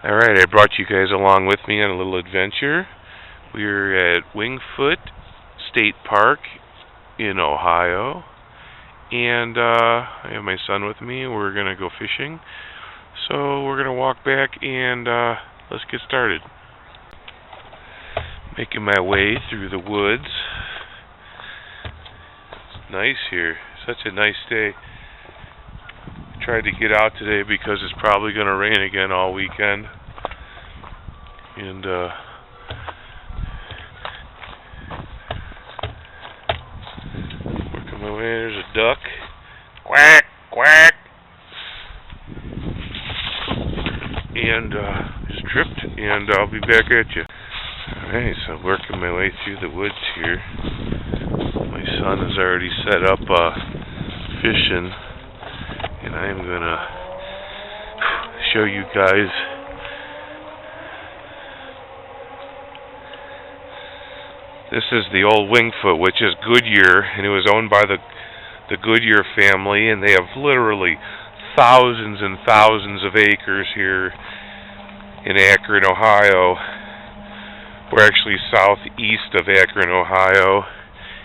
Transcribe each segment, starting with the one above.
Alright, I brought you guys along with me on a little adventure. We're at Wingfoot State Park in Ohio. And I have my son with me. We're going to go fishing. So we're going to walk back and let's get started. Making my way through the woods. It's nice here. Such a nice day. Tried to get out today because it's probably going to rain again all weekend. And working my way. There's a duck. Quack, quack. And just tripped, and I'll be back at you. Alright, so I'm working my way through the woods here. My son has already set up fishing, and I am going to show you guys this is the old Wingfoot, which is Goodyear, and it was owned by the Goodyear family, and they have literally thousands and thousands of acres here in Akron, Ohio. We're actually southeast of Akron, Ohio,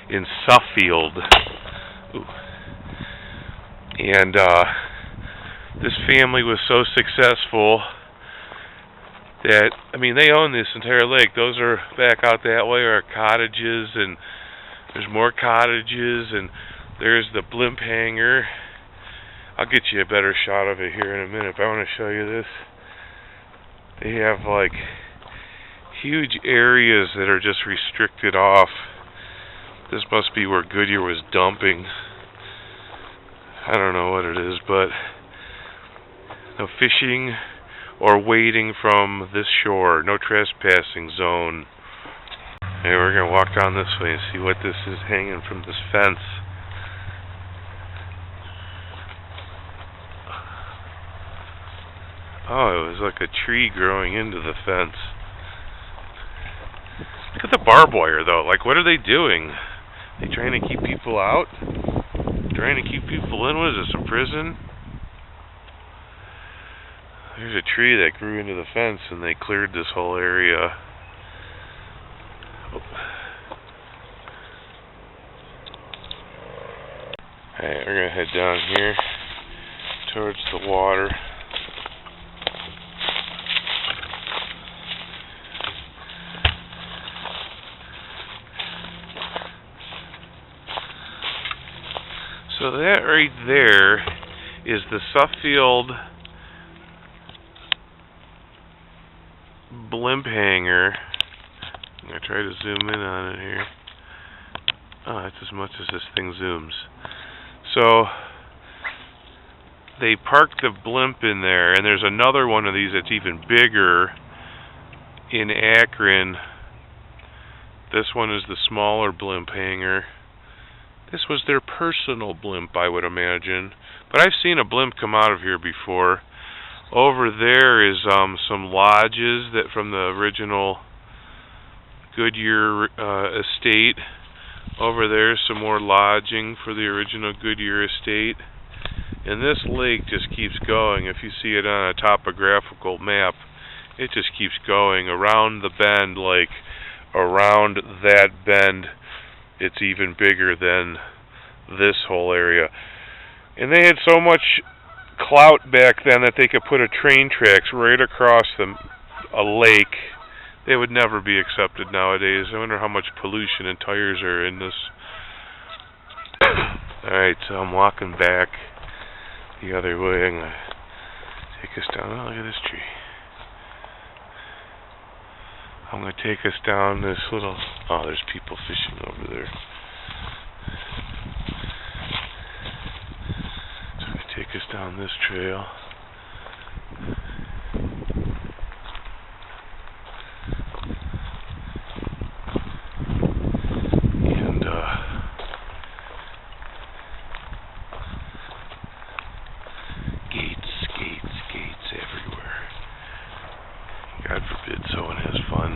in Suffield. Ooh. And this family was so successful that, I mean, they own this entire lake. Those are back out that way are cottages, and there's more cottages, and there's the blimp hangar. I'll get you a better shot of it here in a minute, but I want to show you this. They have like huge areas that are just restricted off. This must be where Goodyear was dumping. I don't know what it is, but no fishing or wading from this shore. No trespassing zone. And we're going to walk down this way and see what this is hanging from this fence. Oh, it was like a tree growing into the fence. Look at the barbed wire, though. Like, what are they doing? They trying to keep people out? Trying to keep people in? What is this, a prison? There's a tree that grew into the fence, and they cleared this whole area. Alright, we're going to head down here towards the water. So that right there is the Suffield blimp hangar. I'm going to try to zoom in on it here. Oh, that's as much as this thing zooms. So they parked the blimp in there, and there's another one of these that's even bigger in Akron. This one is the smaller blimp hangar. This was their personal blimp, I would imagine. But I've seen a blimp come out of here before. Over there is some lodges that from the original Goodyear estate. Over there is some more lodging for the original Goodyear estate. And this lake just keeps going. If you see it on a topographical map, it just keeps going around the bend, like around that bend. It's even bigger than this whole area. And they had so much clout back then that they could put a train tracks right across a lake. They would never be accepted nowadays. I wonder how much pollution and tires are in this. Alright, so I'm walking back the other way. I'm going to take us down. Oh, look at this tree. I'm going to take us down this little... Oh, there's people fishing over there. So I'm going to take us down this trail. And, gates everywhere. God forbid someone has fun.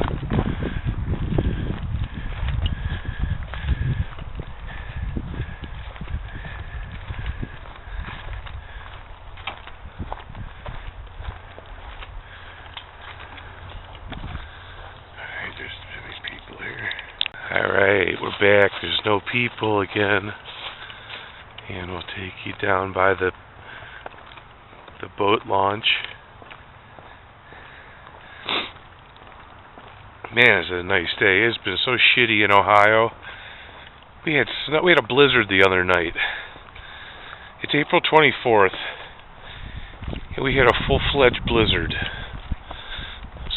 back. There's no people again. And we'll take you down by the boat launch. Man, it's a nice day. It's been so shitty in Ohio. We had snow. We had a blizzard the other night. It's April 24th, and we had a full-fledged blizzard.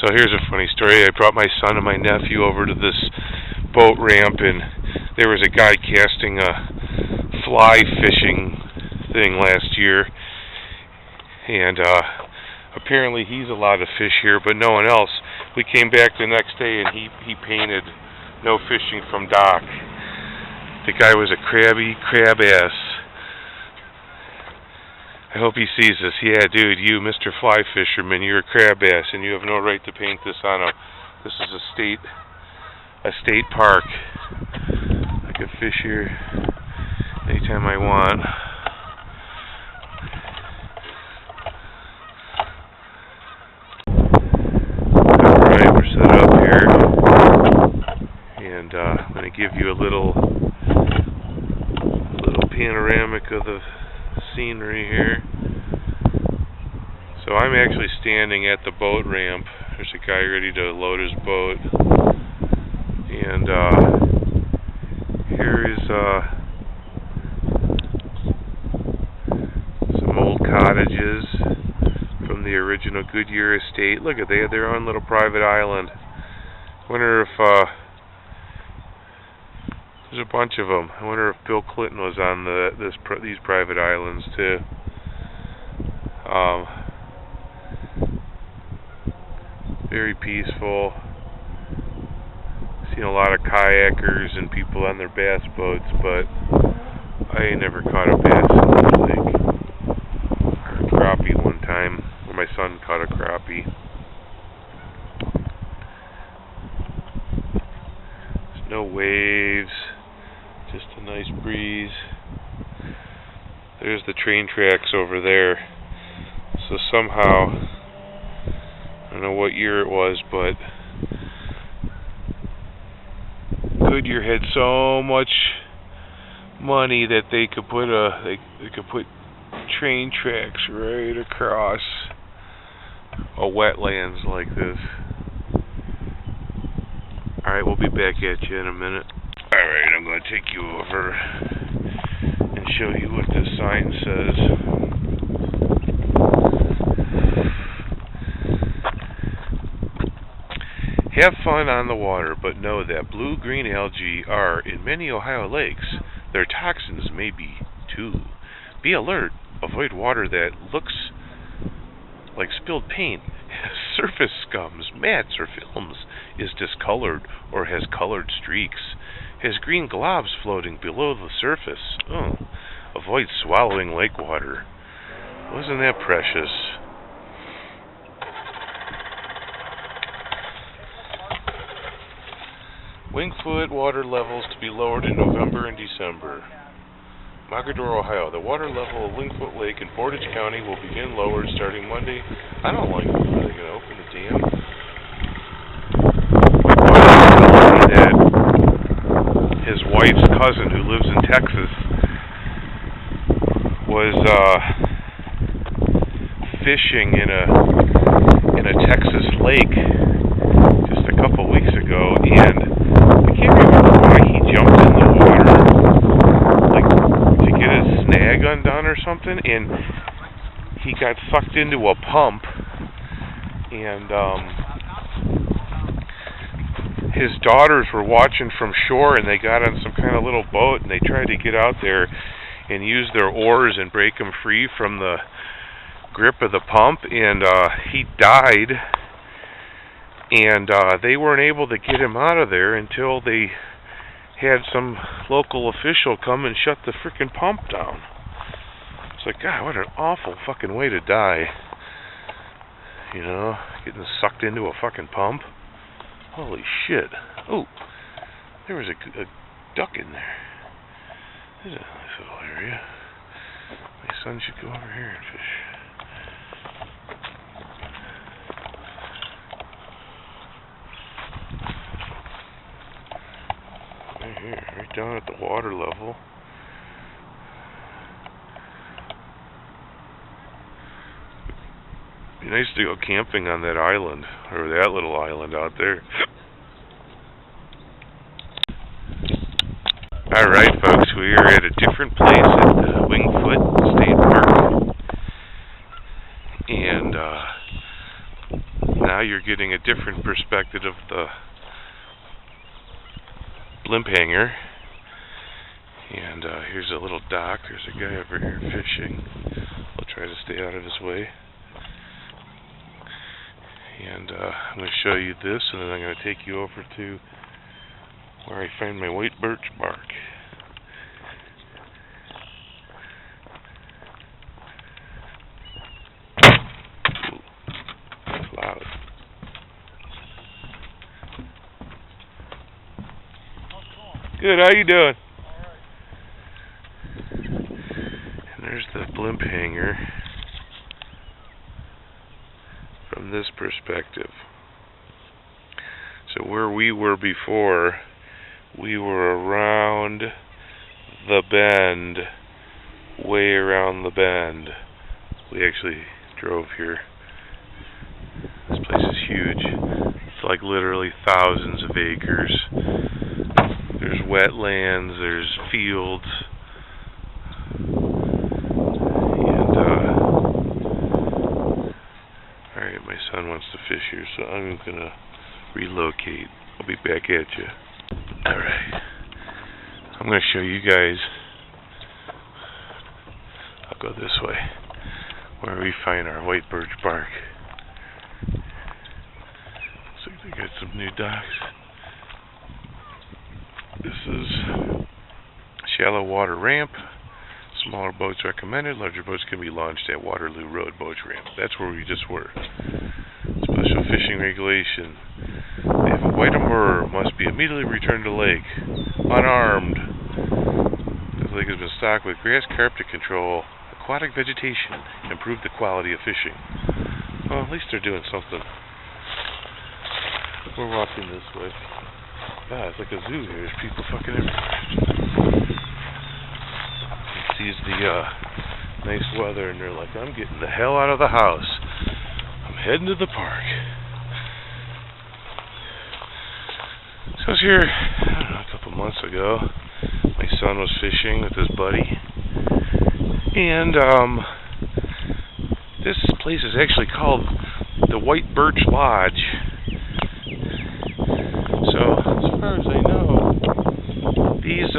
So here's a funny story. I brought my son and my nephew over to this boat ramp, and there was a guy casting a fly fishing thing last year, and apparently he's allowed to fish here, but no one else. We came back the next day, and he painted "No fishing from dock." The guy was a crab ass. I hope he sees this. Yeah, dude, you, Mr. Fly Fisherman, you're a crab ass, and you have no right to paint this on a. This is a state park. I can fish here anytime I want. All right, we're set up here, and I'm going to give you a little panoramic of the scenery here. So I'm actually standing at the boat ramp. There's a guy ready to load his boat, and here is some old cottages from the original Goodyear estate. Look at, they had their own little private island. Wonder if there's a bunch of them. I wonder if Bill Clinton was on these private islands too. Very peaceful. Seen a lot of kayakers and people on their bass boats, but I ain't never caught a bass in this lake. Or a crappie one time, where my son caught a crappie. There's no waves. Just a nice breeze. There's the train tracks over there. So somehow, I don't know what year it was, but Goodyear had so much money that they could put train tracks right across a wetlands like this. All right, we'll be back at you in a minute. Alright, I'm going to take you over and show you what this sign says. Have fun on the water, but know that blue-green algae are in many Ohio lakes. Their toxins may be, too. Be alert. Avoid water that looks like spilled paint, surface scums, mats, or films, is discolored or has colored streaks, has green globs floating below the surface. Oh, avoid swallowing lake water. Wasn't that precious? Wingfoot water levels to be lowered in November and December. Mogadore, Ohio. The water level of Wingfoot Lake in Portage County will begin lowered starting Monday. I don't like it. Are they going to open the dam? That his wife's cousin, who lives in Texas, was fishing in a Texas lake just a couple weeks ago, and I can't remember why he jumped in the water, like to get his snag undone or something, and he got sucked into a pump, and his daughters were watching from shore, and they got on some kind of little boat, and they tried to get out there and use their oars and break him free from the grip of the pump, and he died, and they weren't able to get him out of there until they had some local official come and shut the frickin' pump down. It's like, God, what an awful fucking way to die. You know, getting sucked into a fucking pump. Holy shit. Oh, there was a duck in there. There's a nice little area. My son should go over here and fish. Right here. down at the water level. Be nice to go camping on that island, or that little island out there. Alright folks, we are at a different place at Wingfoot State Park. And now you're getting a different perspective of the blimp hangar. And here's a little dock. There's a guy over here fishing. I'll try to stay out of his way. And I'm going to show you this, and then I'm going to take you over to where I find my white birch bark. Ooh, that's loud. Good, how you doing? And there's the blimp hangar from this perspective. So where we were before, we were around the bend, way around the bend. We actually drove here. This place is huge. It's like literally thousands of acres. There's wetlands, there's fields. And alright, my son wants to fish here, so I'm gonna relocate. I'll be back at you. Alright. I'm gonna show you guys. I'll go this way, where we find our white birch bark. Looks like they got some new docks. This is shallow water ramp. Smaller boats recommended. Larger boats can be launched at Waterloo Road Boat Ramp. That's where we just were. Special fishing regulation. If a white moorer must be immediately returned to lake, unarmed. The lake has been stocked with grass carp to control aquatic vegetation and improve the quality of fishing. Well, at least they're doing something. We're walking this way. God, it's like a zoo here. There's people fucking everywhere. He sees the nice weather and they're like, I'm getting the hell out of the house. I'm heading to the park. So I was here, I don't know, a couple months ago. My son was fishing with his buddy. And this place is actually called the White Birch Lodge. So, as far as I know, these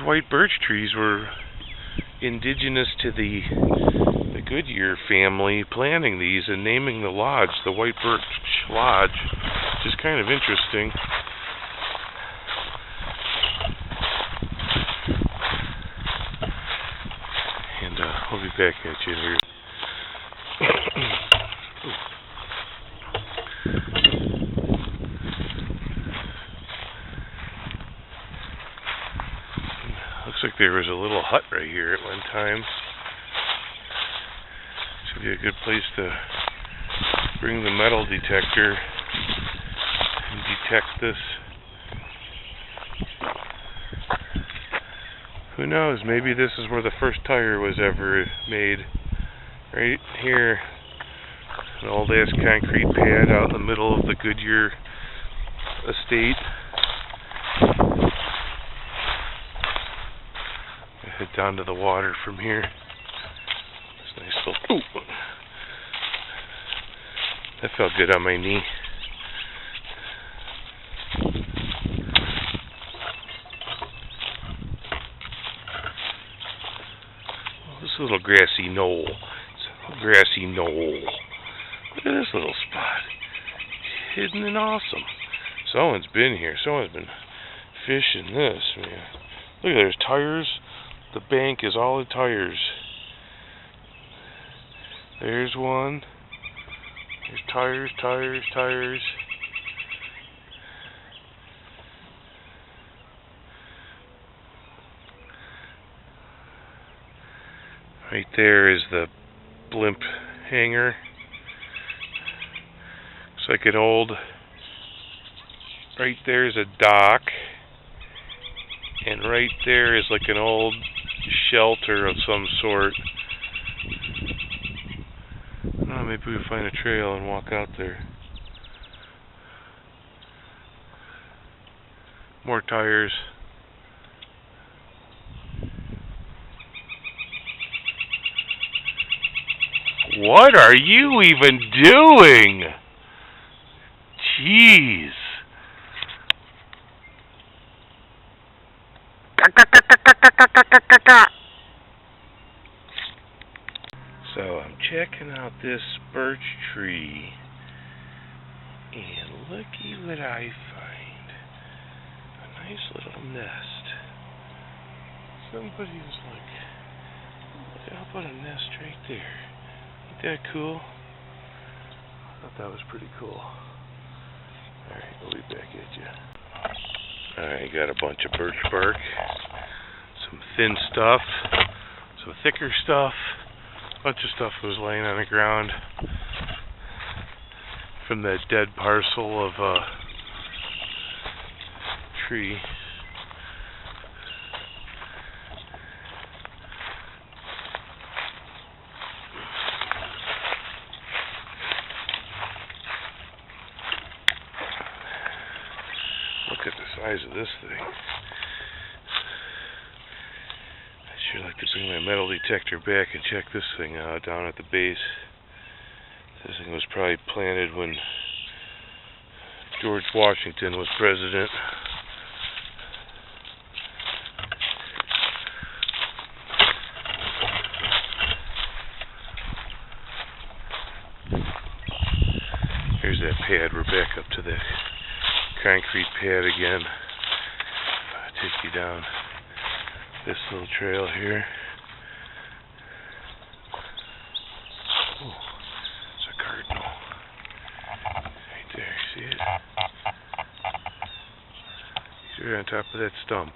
white birch trees were indigenous to the Goodyear family planting these and naming the lodge the White Birch Lodge, which is kind of interesting. And we'll be back at you here. Looks like there was a little hut right here at one time. Should be a good place to bring the metal detector and detect this. Who knows, maybe this is where the first tire was ever made. Right here. An old ass concrete pad out in the middle of the Goodyear estate. Head down to the water from here. It's nice little. Ooh. That felt good on my knee. Oh, this little grassy knoll. It's a grassy knoll. Look at this little spot. Hidden and awesome. Someone's been here. Someone's been fishing this, man. Look, there's tires. The bank is all the tires. There's one. There's tires, tires, tires. Right there is the blimp hangar. Looks like an old... Right there's a dock. And right there is like an old shelter of some sort. Oh, maybe we find a trail and walk out there. More tires. What are you even doing? Jeez. So I'm checking out this birch tree, and looky what I find. A nice little nest. Somebody was like, how about a nest right there? Ain't that cool? I thought that was pretty cool. Alright, we'll be back at you. Alright, got a bunch of birch bark, some thin stuff, some thicker stuff, a bunch of stuff was laying on the ground from that dead parcel of tree. Look at the size of this thing. I'd sure like to bring my metal detector back and check this thing out down at the base. This thing was probably planted when George Washington was president. Here's that pad. We're back up to the concrete pad again. I'll take you down this little trail here. Oh, it's a cardinal. Right there, see it? He's right on top of that stump.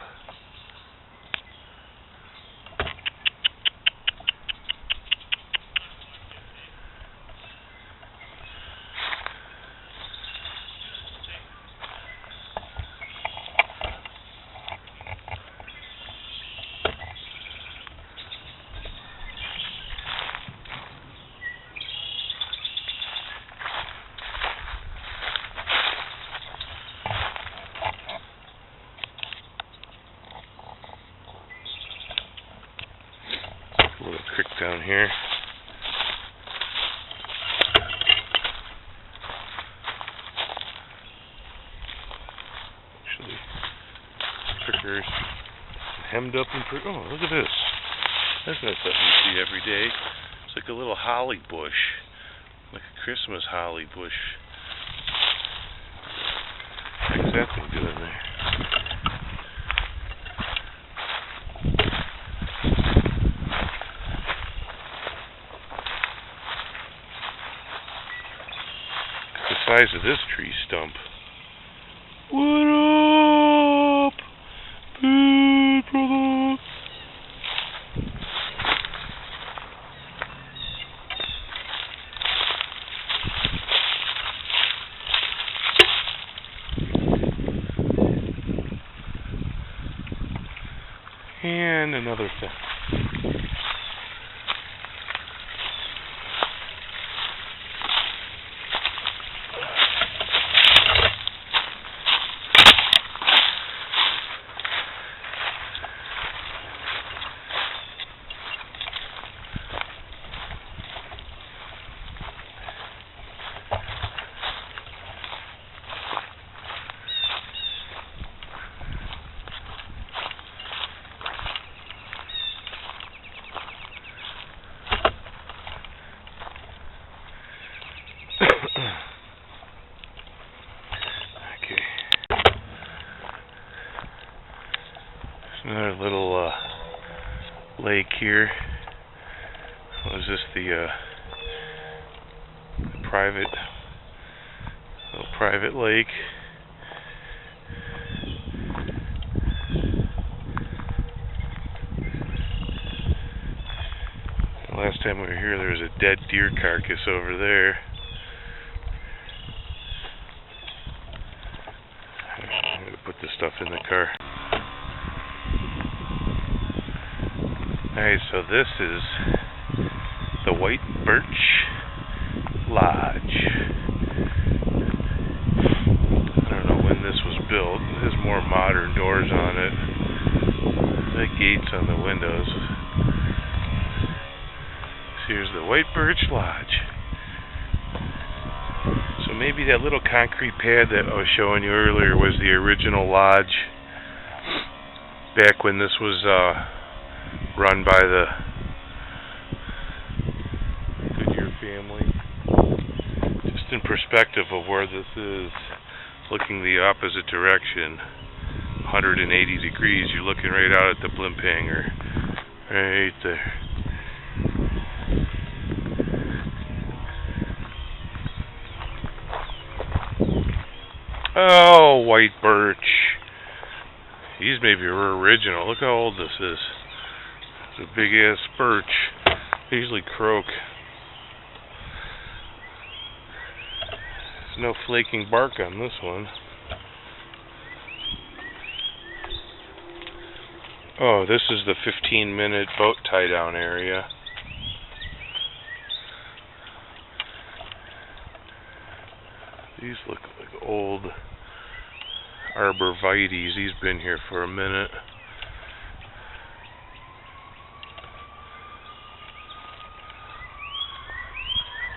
A little creek down here. Actually, crickers hemmed up and oh, look at this. That's not something you see every day. It's like a little holly bush, like a Christmas holly bush. What's that thing doing there? The size of this tree stump. What up, big brother? And another fence. Okay. There's another little lake here. Was this the private lake? Last time we were here, there was a dead deer carcass over there. I'm going to put this stuff in the car. Alright, so this is the White Birch Lodge. I don't know when this was built. It has more modern doors on it. The gates on the windows. So here's the White Birch Lodge. So maybe that little concrete pad that I was showing you earlier was the original lodge back when this was run by the Goodyear family. Just in perspective of where this is, looking the opposite direction, 180 degrees, you're looking right out at the blimp hangar. Right there. Oh, White Birch. These maybe are original. Look how old this is. It's a big ass birch. They usually croak. There's no flaking bark on this one. Oh, this is the 15-minute boat tie-down area. These look like old arborvitaes. He's been here for a minute.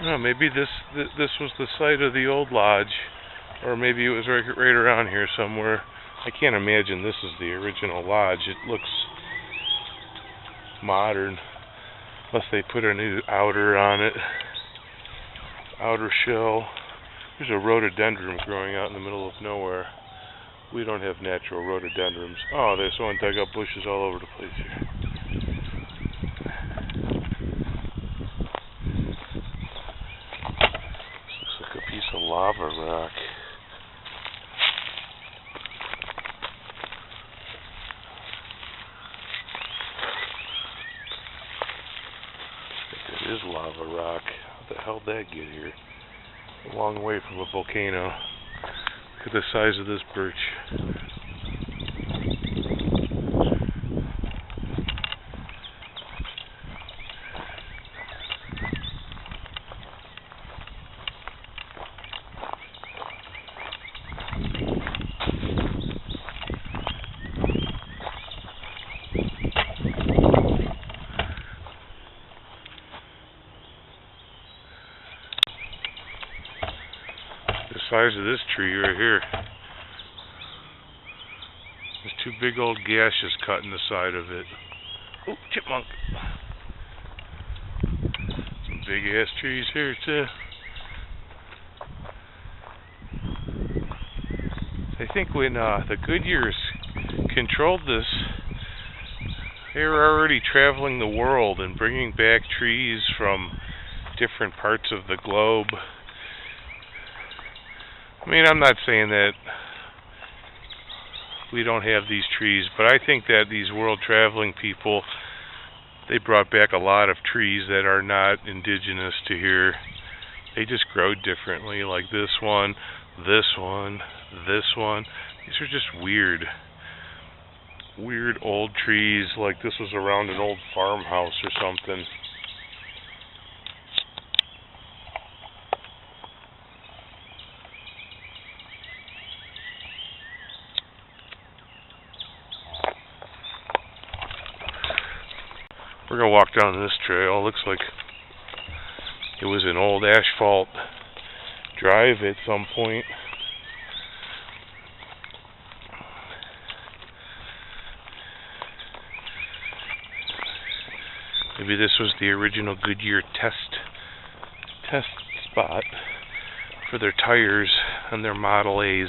Oh, maybe this was the site of the old lodge, or maybe it was right around here somewhere. I can't imagine this is the original lodge. It looks modern, unless they put a new outer on it, outer shell. There's a rhododendron growing out in the middle of nowhere. We don't have natural rhododendrons. Oh, there's someone dug up bushes all over the place here. This looks like a piece of lava rock. I think it is lava rock. How the hell did that get here? A long way from a volcano. Look at the size of this birch. The size of this tree right here. There's two big old gashes cut in the side of it. Oh, chipmunk. Some big ass trees here too. I think when the Goodyears controlled this, they were already traveling the world and bringing back trees from different parts of the globe. I mean, I'm not saying that we don't have these trees, but I think that these world traveling people, they brought back a lot of trees that are not indigenous to here. They just grow differently, like this one, this one, this one. These are just weird old trees, like this was around an old farmhouse or something. We're gonna walk down this trail. It looks like it was an old asphalt drive at some point. Maybe this was the original Goodyear test spot for their tires and their Model A's.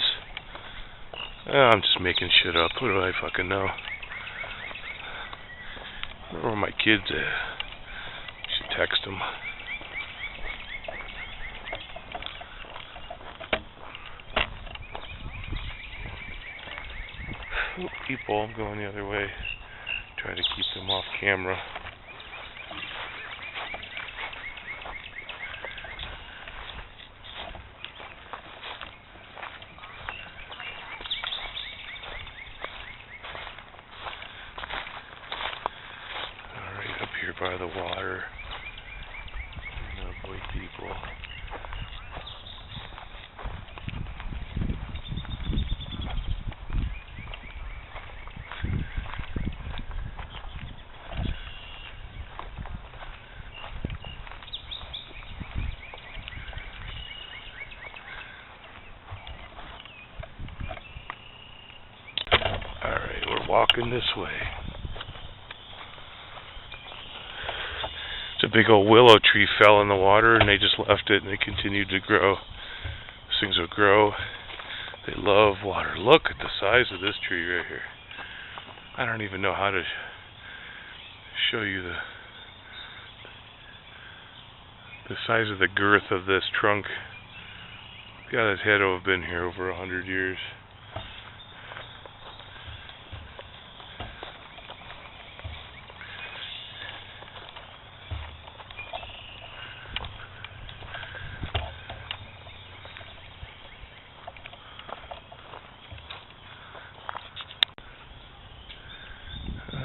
Oh, I'm just making shit up. What do I fucking know? Where are my kids at? I should text them. Oh, people, I'm going the other way. Try to keep them off camera. by the water. Boy, people. Alright, we're walking this way. It's a big old willow tree fell in the water and they just left it and they continued to grow. These things will grow. They love water. Look at the size of this tree right here. I don't even know how to show you the size of the girth of this trunk. God, his head will have been here over 100 years.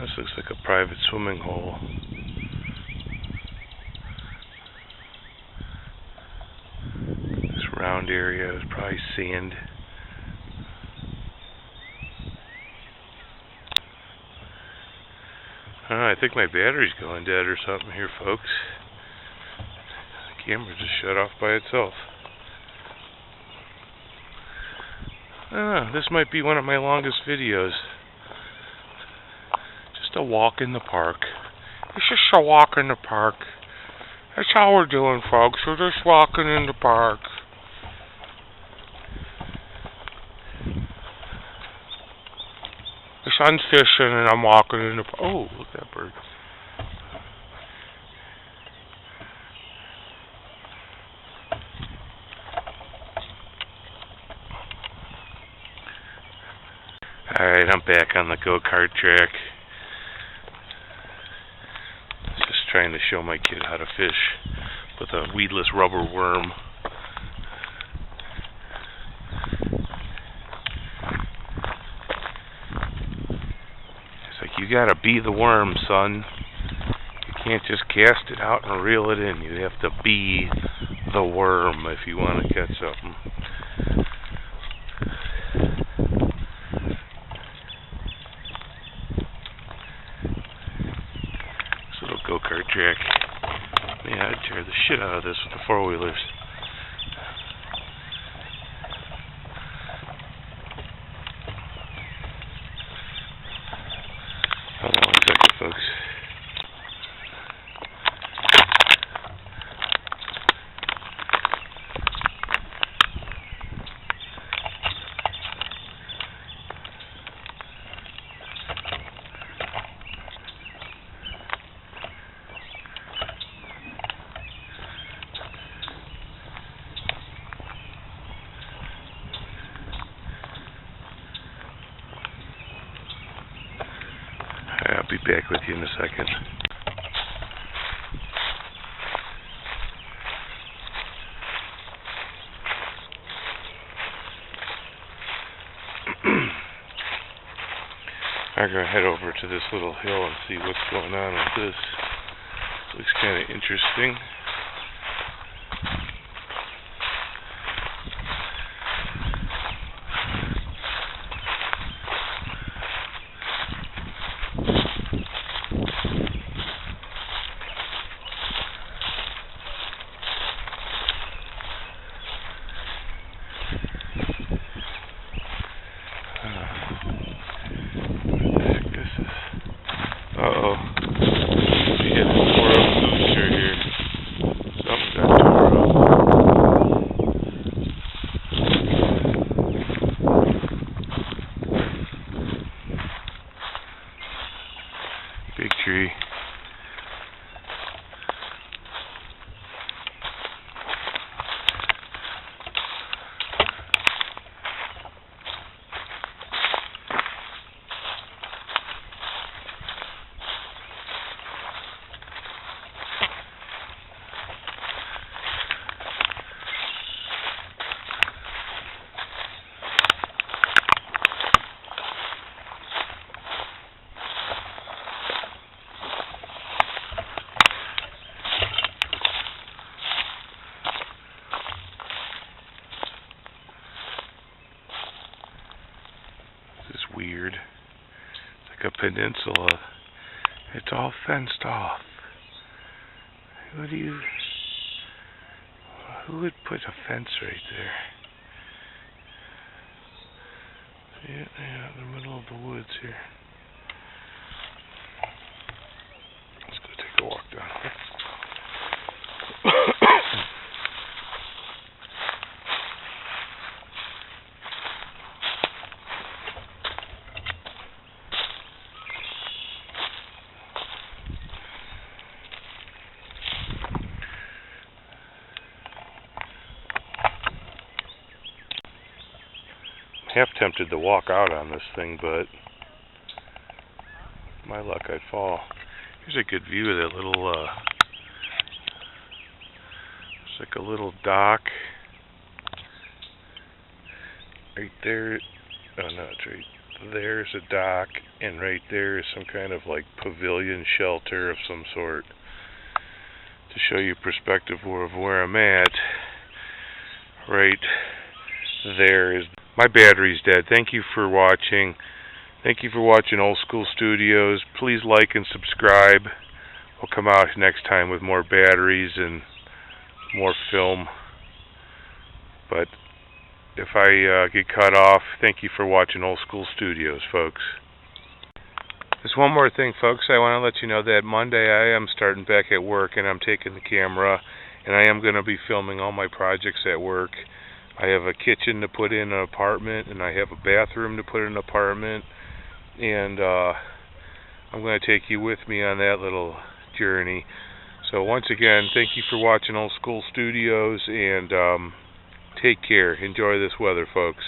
This looks like a private swimming hole. This round area is probably sand. I think my battery's going dead or something here, folks. The camera just shut off by itself. This might be one of my longest videos. Just a walk in the park. It's just a walk in the park. That's all we're doing, folks. We're just walking in the park. The sun's fishing and I'm walking in the park. Oh, look at that bird. Alright, I'm back on the go-kart track. Just trying to show my kid how to fish with a weedless rubber worm. It's like, you gotta be the worm, son. You can't just cast it out and reel it in. You have to be the worm if you want to catch something. Go-kart track. Man, I'd tear the shit out of this with the four-wheelers. Hold on 1 second, folks. I'll be back with you in a second. I'm going to head over to this little hill and see what's going on with this. Looks kind of interesting. Uh-oh. We hit a squirrel booster here. peninsula. It's all fenced off. Who would put a fence right there? Yeah, in the middle of the woods here. Let's go take a walk down here. Half tempted to walk out on this thing, but my luck, I'd fall. Here's a good view of that little, it's like a little dock. Right there, oh no, it's right there's a dock, and right there is some kind of like pavilion shelter of some sort. To show you perspective of where I'm at, right there is. My battery's dead. Thank you for watching. Thank you for watching Old School Studios. Please like and subscribe. We'll come out next time with more batteries and more film. But if I get cut off, thank you for watching Old School Studios, folks. Just one more thing, folks. I want to let you know that Monday I am starting back at work, and I'm taking the camera, and I am going to be filming all my projects at work. I have a kitchen to put in an apartment, and I have a bathroom to put in an apartment, and I'm going to take you with me on that little journey. So once again, thank you for watching Old School Studios, and take care. Enjoy this weather, folks.